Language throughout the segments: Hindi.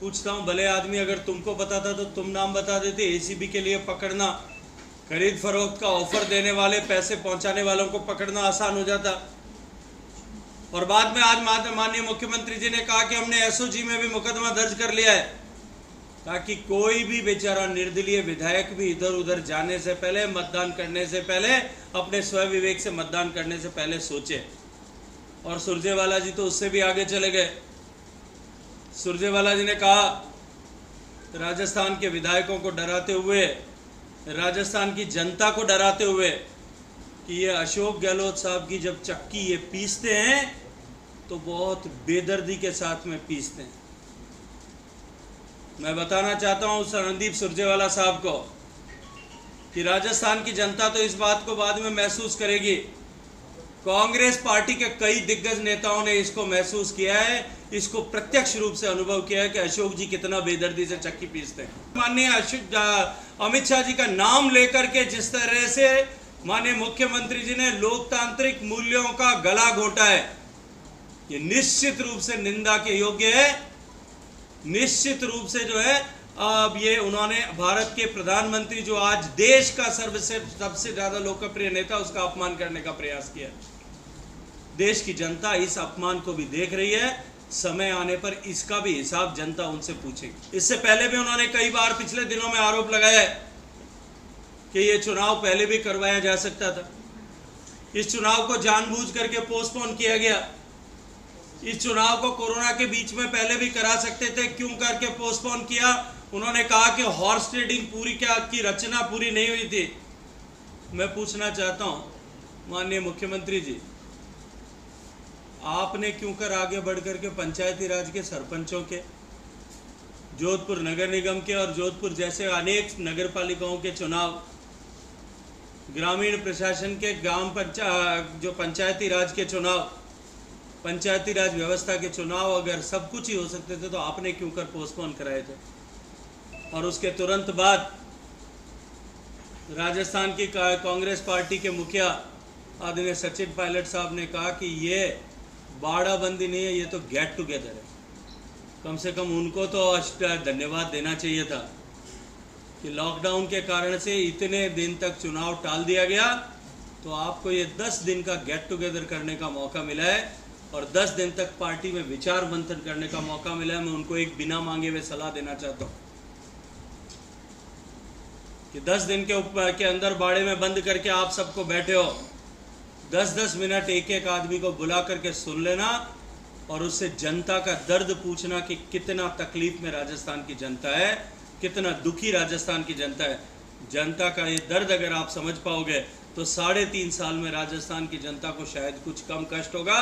पूछता हूँ, भले आदमी, अगर तुमको पता था तो तुम नाम बता देते। एसीबी के लिए पकड़ना, खरीद फरोख्त का ऑफर देने वाले, पैसे पहुंचाने वालों को पकड़ना आसान हो जाता। और बाद में आज माननीय मुख्यमंत्री जी ने कहा कि हमने एसओजी में भी मुकदमा दर्ज कर लिया है, ताकि कोई भी बेचारा निर्दलीय विधायक भी इधर उधर जाने से पहले, मतदान करने से पहले, अपने स्व विवेक से मतदान करने से पहले सोचे। और सुरजेवाला जी तो उससे भी आगे चले गए। सुरजेवाला जी ने कहा, राजस्थान के विधायकों को डराते हुए, राजस्थान की जनता को डराते हुए, कि ये अशोक गहलोत साहब की जब चक्की ये पीसते हैं तो बहुत बेदर्दी के साथ में पीसते हैं। मैं बताना चाहता हूं रणदीप सुरजेवाला साहब को कि राजस्थान की जनता तो इस बात को बाद में महसूस करेगी। कांग्रेस पार्टी के कई दिग्गज नेताओं ने इसको महसूस किया है, इसको प्रत्यक्ष रूप से अनुभव किया है कि अशोक जी कितना बेदर्दी से चक्की पीसते हैं। माननीय अमित शाह जी का नाम लेकर के जिस तरह से माननीय मुख्यमंत्री जी ने लोकतांत्रिक मूल्यों का गला घोटा है, ये निश्चित रूप से निंदा के योग्य है। निश्चित रूप से जो है, अब ये उन्होंने भारत के प्रधानमंत्री, जो आज देश का सबसे ज्यादा लोकप्रिय नेता, उसका अपमान करने का प्रयास किया। देश की जनता इस अपमान को भी देख रही है। समय आने पर इसका भी हिसाब जनता उनसे पूछेगी। इससे पहले भी उन्होंने कई बार पिछले दिनों में आरोप लगाया है कि ये चुनाव पहले भी करवाया जा सकता था। इस चुनाव को जानबूझ करके पोस्टपोन किया गया। इस चुनाव को कोरोना के बीच में पहले भी करा सकते थे, क्यों करके पोस्टपोन किया? उन्होंने कहा कि हॉर्स ट्रेडिंग पूरी की रचना पूरी नहीं हुई थी। मैं पूछना चाहता हूं माननीय मुख्यमंत्री जी, आपने क्यों कर आगे बढ़ करके पंचायती राज के सरपंचों के, जोधपुर नगर निगम के और जोधपुर जैसे अनेक नगर पालिकाओं के चुनाव, ग्रामीण प्रशासन के जो पंचायती राज के चुनाव, पंचायती राज व्यवस्था के चुनाव, अगर सब कुछ ही हो सकते थे तो आपने क्यों कर पोस्टपोन कराए थे? और उसके तुरंत बाद राजस्थान की कांग्रेस पार्टी के मुखिया आदरणीय सचिन पायलट साहब ने कहा कि ये बाड़ाबंदी नहीं है, ये तो गेट टुगेदर है। कम से कम उनको तो धन्यवाद देना चाहिए था कि लॉकडाउन के कारण से इतने दिन तक चुनाव टाल दिया गया, तो आपको ये 10 दिन का गेट टुगेदर करने का मौका मिला है और 10 दिन तक पार्टी में विचार मंथन करने का मौका मिला है। मैं उनको एक बिना मांगे हुए सलाह देना चाहता हूँ कि 10 दिन के अंदर बाड़े में बंद करके आप सबको बैठे हो, 10-10 मिनट एक एक आदमी को बुला करके सुन लेना और उससे जनता का दर्द पूछना कि कितना तकलीफ में राजस्थान की जनता है, कितना दुखी राजस्थान की जनता है। जनता का ये दर्द अगर आप समझ पाओगे तो 3.5 साल में राजस्थान की जनता को शायद कुछ कम कष्ट होगा।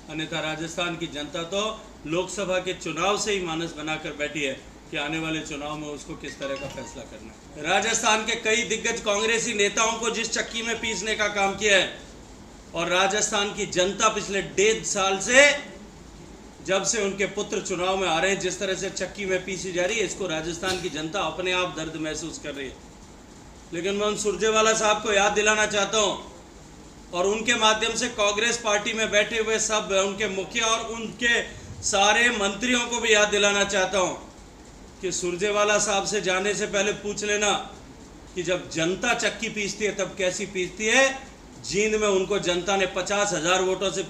अन्यथा राजस्थान की जनता तो लोकसभा के चुनाव से ही मानस बनाकर बैठी है कि आने वाले चुनाव में उसको किस तरह का फैसला करना है। राजस्थान के कई दिग्गज कांग्रेसी नेताओं को जिस चक्की में पीसने का काम किया है, और राजस्थान की जनता पिछले 1.5 साल से, जब से उनके पुत्र चुनाव में आ रहे हैं, जिस तरह से चक्की में पीसी जा रही है, इसको राजस्थान की जनता अपने आप दर्द महसूस कर रही है। लेकिन मैं उन सुरजेवाला साहब को याद दिलाना चाहता हूं और उनके माध्यम से कांग्रेस पार्टी में बैठे हुए सब उनके मुखिया और उनके सारे मंत्रियों को भी याद दिलाना चाहता हूं कि सुरजेवाला साहब से जाने से पहले पूछ लेना कि जब जनता चक्की पीसती है तब कैसी पीसती है। जींद में उनको जनता ने 50,000 वोटों से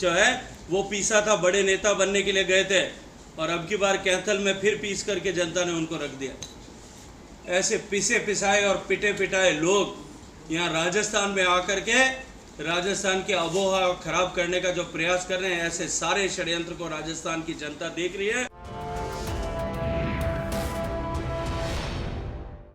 जो है वो पीसा था, बड़े नेता बनने के लिए गए थे, और अब की बार कैथल में फिर पीस करके जनता ने उनको रख दिया। ऐसे पिसे पिसाए और पिटे पिटाए लोग यहाँ राजस्थान में आकर के राजस्थान की आबोहवा खराब करने का जो प्रयास कर रहे हैं, ऐसे सारे षड्यंत्र को राजस्थान की जनता देख रही है।